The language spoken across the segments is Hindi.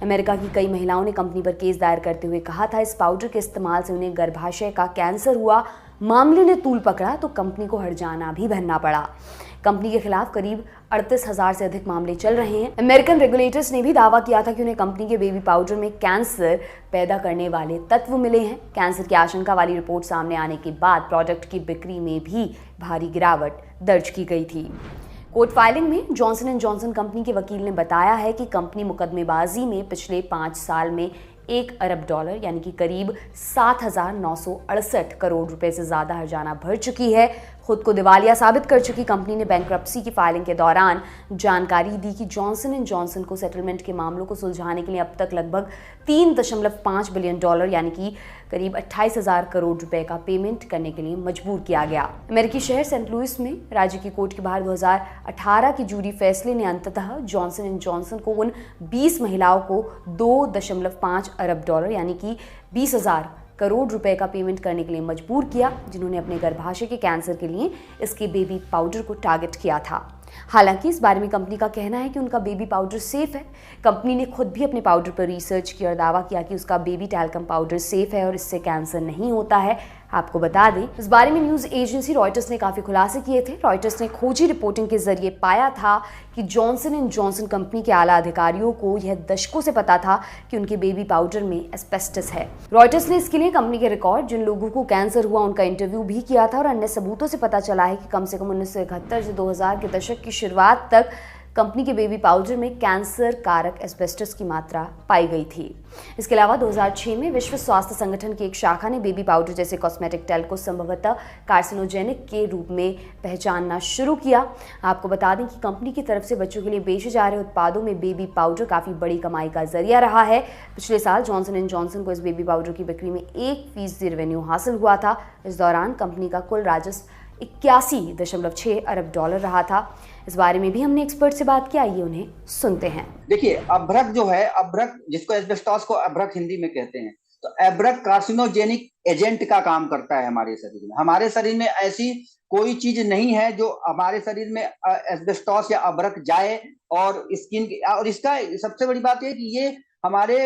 अमेरिका की कई महिलाओं ने कंपनी पर केस दायर करते हुए कहा था, इस पाउडर के इस्तेमाल से उन्हें गर्भाशय का कैंसर हुआ। मामले ने तूल पकड़ा तो कंपनी को हर्जाना भी भरना पड़ा। कंपनी के खिलाफ करीब 38,000 से अधिक मामले चल रहे हैं। अमेरिकन रेगुलेटर्स ने भी दावा किया था कि उन्हें कंपनी के बेबी पाउडर में कैंसर पैदा करने वाले तत्व मिले हैं। कैंसर की आशंका वाली रिपोर्ट सामने आने के बाद प्रोडक्ट की बिक्री में भी भारी गिरावट दर्ज की गई थी। कोर्ट फाइलिंग में जॉनसन एंड जॉनसन कंपनी के वकील ने बताया है कि कंपनी मुकदमेबाजी में पिछले 5 साल में $1 अरब यानी कि करीब 7,968 करोड़ रुपए से ज्यादा हर्जाना भर चुकी है। खुद को दिवालिया साबित कर चुकी कंपनी ने बैंक्रप्सी की फाइलिंग के दौरान जानकारी दी कि जॉनसन एंड जॉनसन को सेटलमेंट के मामलों को सुलझाने के लिए अब तक लगभग $3.5 बिलियन यानी कि करीब 28,000 करोड़ रुपए का पेमेंट करने के लिए मजबूर किया गया। अमेरिकी शहर सेंट लुइस में राज्य की कोर्ट के बाहर 2018 की जूरी फैसले ने अंततः जॉनसन एंड जॉनसन को उन 20 महिलाओं को $2.5 अरब यानी कि 20,000 करोड़ रुपए का पेमेंट करने के लिए मजबूर किया, जिन्होंने अपने गर्भाशय के कैंसर के लिए इसके बेबी पाउडर को टारगेट किया था। हालांकि इस बारे में कंपनी का कहना है कि उनका बेबी पाउडर सेफ है। कंपनी ने खुद भी अपने पाउडर पर रिसर्च किया और दावा किया कि उसका बेबी टैल्कम पाउडर सेफ है और इससे कैंसर नहीं होता है। आपको बता दें, इस बारे में न्यूज एजेंसी रॉयटर्स ने काफी खुलासे किए थे। रॉयटर्स ने खोजी रिपोर्टिंग के जरिए पाया था कि जॉनसन एंड जॉनसन कंपनी के आला अधिकारियों को यह दशकों से पता था कि उनके बेबी पाउडर में एस्बेस्टस है। रॉयटर्स ने इसके लिए कंपनी के रिकॉर्ड, जिन लोगों को कैंसर हुआ उनका इंटरव्यू भी किया था और अन्य सबूतों से पता चला है कि कम से कम 1971 से 2000 के दशक की शुरुआत तक कंपनी के बेबी पाउडर में कैंसर कारक एस्बेस्टस की मात्रा पाई गई थी। इसके अलावा 2006 में विश्व स्वास्थ्य संगठन की एक शाखा ने बेबी पाउडर जैसे कॉस्मेटिक तेल को संभवतः कार्सिनोजेनिक के रूप में पहचानना शुरू किया। आपको बता दें कि कंपनी की तरफ से बच्चों के लिए बेचे जा रहे उत्पादों में बेबी पाउडर काफी बड़ी कमाई का जरिया रहा है। पिछले साल जॉनसन एंड जॉनसन को इस बेबी पाउडर की बिक्री में 1% रेवेन्यू हासिल हुआ था। इस दौरान कंपनी का कुल राजस्व $81.6 अरब रहा था। इस बारे में भी हमने एक्सपर्ट से बात की, आइए उन्हें सुनते हैं। देखिए, अभ्रक जो है, अभ्रक जिसको एस्बेस्टॉस को अभ्रक हिंदी में कहते हैं, तो अभ्रक कार्सिनोजेनिक एजेंट का काम करता है हमारे शरीर में। हमारे शरीर में ऐसी कोई चीज नहीं है जो हमारे शरीर में एस्बेस्टॉस या अभ्रक जाए और स्किन, और इसका सबसे बड़ी बात है कि ये हमारे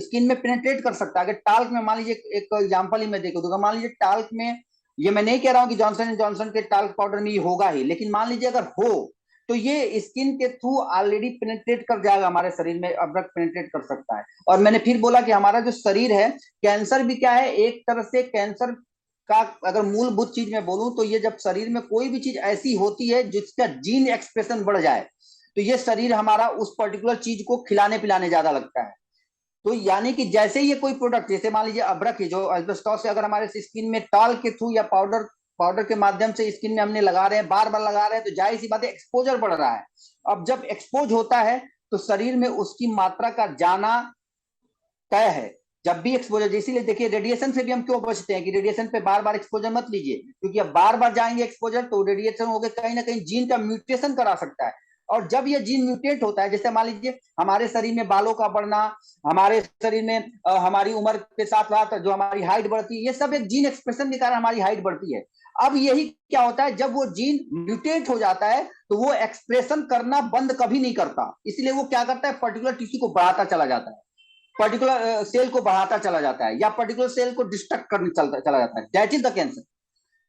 स्किन में पेनिट्रेट कर सकता है। अगर टाल्क में, मान लीजिए एक एग्जांपल ही मैं देखो दूंगा, मान लीजिए टाल्क में, ये मैं नहीं कह रहा हूं कि जॉनसन एंड जॉनसन के टाल्क पाउडर में ये होगा ही, लेकिन मान लीजिए अगर हो तो ये स्किन के थ्रू ऑलरेडी पेनिट्रेट कर जाएगा, हमारे शरीर में अभ्रक पेनिट्रेट कर सकता है। और मैंने फिर बोला कि हमारा जो शरीर है, कैंसर भी क्या है, एक तरह से कैंसर का अगर मूलभूत चीज मैं बोलूं तो ये जब शरीर में कोई भी चीज ऐसी होती है जिसका जीन एक्सप्रेशन बढ़ जाए, तो ये शरीर हमारा उस पर्टिकुलर चीज को खिलाने पिलाने ज्यादा लगता है। तो यानी कि जैसे ये कोई प्रोडक्ट, जैसे मान लीजिए अभ्रक है जो एस्बेस्टॉस से अगर हमारे स्किन में टाल के थ्रू या पाउडर पाउडर के माध्यम से स्किन में हमने लगा रहे हैं, बार बार लगा रहे हैं, तो जाहिर सी बात है एक्सपोजर बढ़ रहा है। अब जब एक्सपोज होता है तो शरीर में उसकी मात्रा का जाना तय है। जब भी एक्सपोजर, इसीलिए देखिए रेडिएशन से भी हम क्यों बचते हैं कि रेडिएशन पे बार बार एक्सपोजर मत लीजिए, क्योंकि अब बार बार जाएंगे एक्सपोजर तो रेडिएशन हो गए, कहीं ना कहीं जीन का म्यूटेशन करा सकता है। और जब ये जीन म्यूटेट होता है, जैसे मान लीजिए हमारे शरीर में बालों का बढ़ना, हमारे शरीर में हमारी उम्र के साथ साथ जो हमारी हाइट बढ़ती है, ये सब एक जीन एक्सप्रेशन के कारण हमारी हाइट बढ़ती है। अब यही क्या होता है, जब वो जीन म्यूटेट हो जाता है तो वो एक्सप्रेशन करना बंद कभी नहीं करता, इसलिए वो क्या करता है, पर्टिकुलर टिश्यू को बढ़ाता चला जाता है, पर्टिकुलर सेल को बढ़ाता चला जाता है, या पर्टिकुलर सेल को डिस्ट्रक्ट करने चला जाता है। That is the cancer.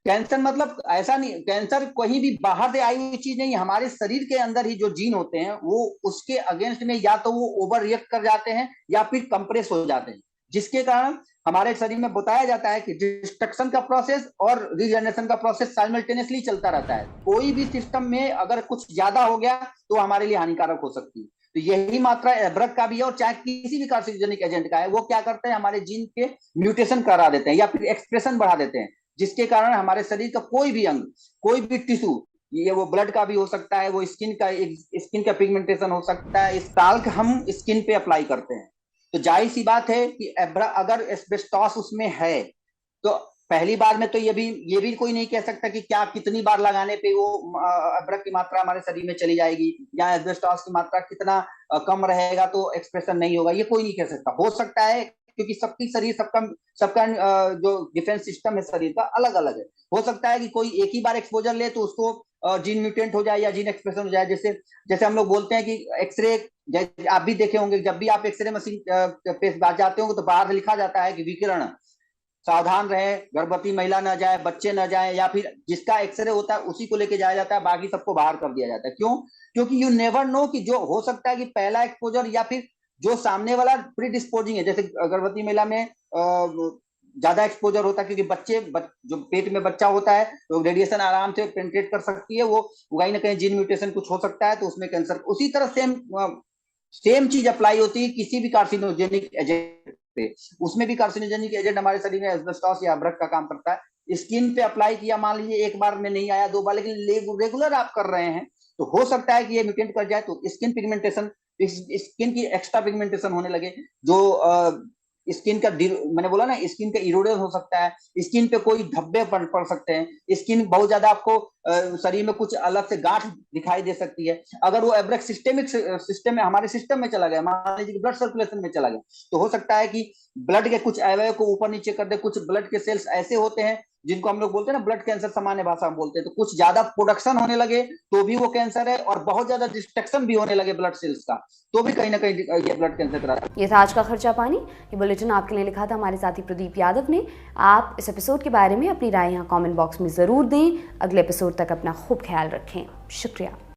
Cancer मतलब ऐसा नहीं, कैंसर कहीं भी बाहर से आई हुई चीज नहीं, हमारे शरीर के अंदर ही जो जीन होते हैं वो उसके अगेंस्ट में या तो वो ओवर रिएक्ट कर जाते हैं या फिर कंप्रेस हो जाते हैं, जिसके कारण हमारे शरीर में बताया जाता है कि डिस्ट्रक्शन का प्रोसेस और रीजनरेशन का प्रोसेस साइमल्टेनियसली चलता रहता है। कोई भी सिस्टम में अगर कुछ ज्यादा हो गया तो हमारे लिए हानिकारक हो सकती है। तो यही मात्रा अभ्रक का भी है, और चाहे किसी भी कार्सिनोजेनिक एजेंट का है, वो क्या करते हैं, हमारे जीन के म्यूटेशन करा देते हैं या फिर एक्सप्रेशन बढ़ा देते हैं, जिसके कारण हमारे शरीर का कोई भी अंग, कोई भी टिश्यू, ये वो ब्लड का भी हो सकता है, वो स्किन का पिगमेंटेशन हो सकता है, इस टाल्क हम स्किन पे अप्लाई करते हैं। तो जाहिर सी बात है कि अगर एस्बेस्टॉस उसमें है तो पहली बार में तो ये भी कोई नहीं कह सकता कि क्या कितनी बार लगाने पे वो अभ्रक की मात्रा हमारे शरीर में चली जाएगी, या एस्बेस्टॉस की मात्रा कितना कम रहेगा तो एक्सप्रेशन नहीं होगा, ये कोई नहीं कह सकता। हो सकता है, क्योंकि सबकी शरीर सबका जो डिफेंस सिस्टम है शरीर का अलग अलग है। हो सकता है कि कोई एक ही बार एक्सपोजर ले तो उसको जीन म्यूटेंट हो जाए या जीन एक्सप्रेशन हो जाए। जैसे हम लोग बोलते हैं कि एक्सरे जैसे आप भी देखे होंगे, जब भी आप एक्सरे मशीन पे जाते होंगे तो बाहर लिखा जाता है कि विकिरण, सावधान रहे, गर्भवती महिला न जाए, बच्चे न जाए, या फिर जिसका एक्सरे होता है उसी को लेके जाया जाता है, बाकी सबको बाहर कर दिया जाता है। क्यों? क्योंकि यू नेवर नो कि जो हो सकता है कि पहला एक्सपोजर या फिर जो सामने वाला प्री डिस्पोजिंग है, जैसे गर्भवती महिला में ज्यादा एक्सपोजर होता है, क्योंकि जो पेट में बच्चा होता है तो रेडिएशन आराम से पेनिट्रेट कर सकती है, वो कहीं ना कहीं जीन म्यूटेशन कुछ हो सकता है तो उसमें कैंसर। उसी तरह सेम चीज अप्लाई होती है किसी भी कार्सिनोजेनिक एजेंट पे। उसमें भी कार्सिनोजेनिक एजेंट हमारे शरीर में एस्बेस्टॉस या अभ्रक का काम करता है। स्किन पे अप्लाई किया, मान लीजिए एक बार में नहीं आया, 2 बार, लेकिन रेगुलर आप कर रहे हैं तो हो सकता है कि ये म्यूटेंट कर जाए, तो स्किन पिगमेंटेशन, स्किन की एक्स्ट्रा पिगमेंटेशन होने लगे, जो स्किन का, मैंने बोला ना, स्किन का इरोजन हो सकता है, स्किन पे कोई धब्बे पड़ सकते हैं, स्किन बहुत ज्यादा आपको शरीर में कुछ अलग से गांठ दिखाई दे सकती है। अगर वो एब्रक सिस्टेमिक सिस्टम में, हमारे सिस्टम में चला गया, मान लीजिए ब्लड सर्कुलेशन में चला गया, तो हो सकता है कि ब्लड के कुछ अवयव को ऊपर नीचे कर दे। कुछ ब्लड के सेल्स ऐसे होते हैं जिनको हम लोग बोलते हैं ना ब्लड कैंसर, सामान्य भाषा में बोलते हैं, तो कुछ ज्यादा प्रोडक्शन होने लगे तो भी वो कैंसर है, और बहुत ज्यादा डिस्ट्रक्शन भी होने लगे ब्लड सेल्स का तो भी कहीं ना कहीं ये ब्लड कैंसर करा। ये था आज का खर्चा पानी। ये बुलेटिन आपके लिए लिखा था हमारे साथी प्रदीप यादव ने। आप इस एपिसोड के बारे में अपनी राय यहाँ कमेंट बॉक्स में ज़रूर दें। अगले एपिसोड तक अपना खूब ख्याल रखें। शुक्रिया।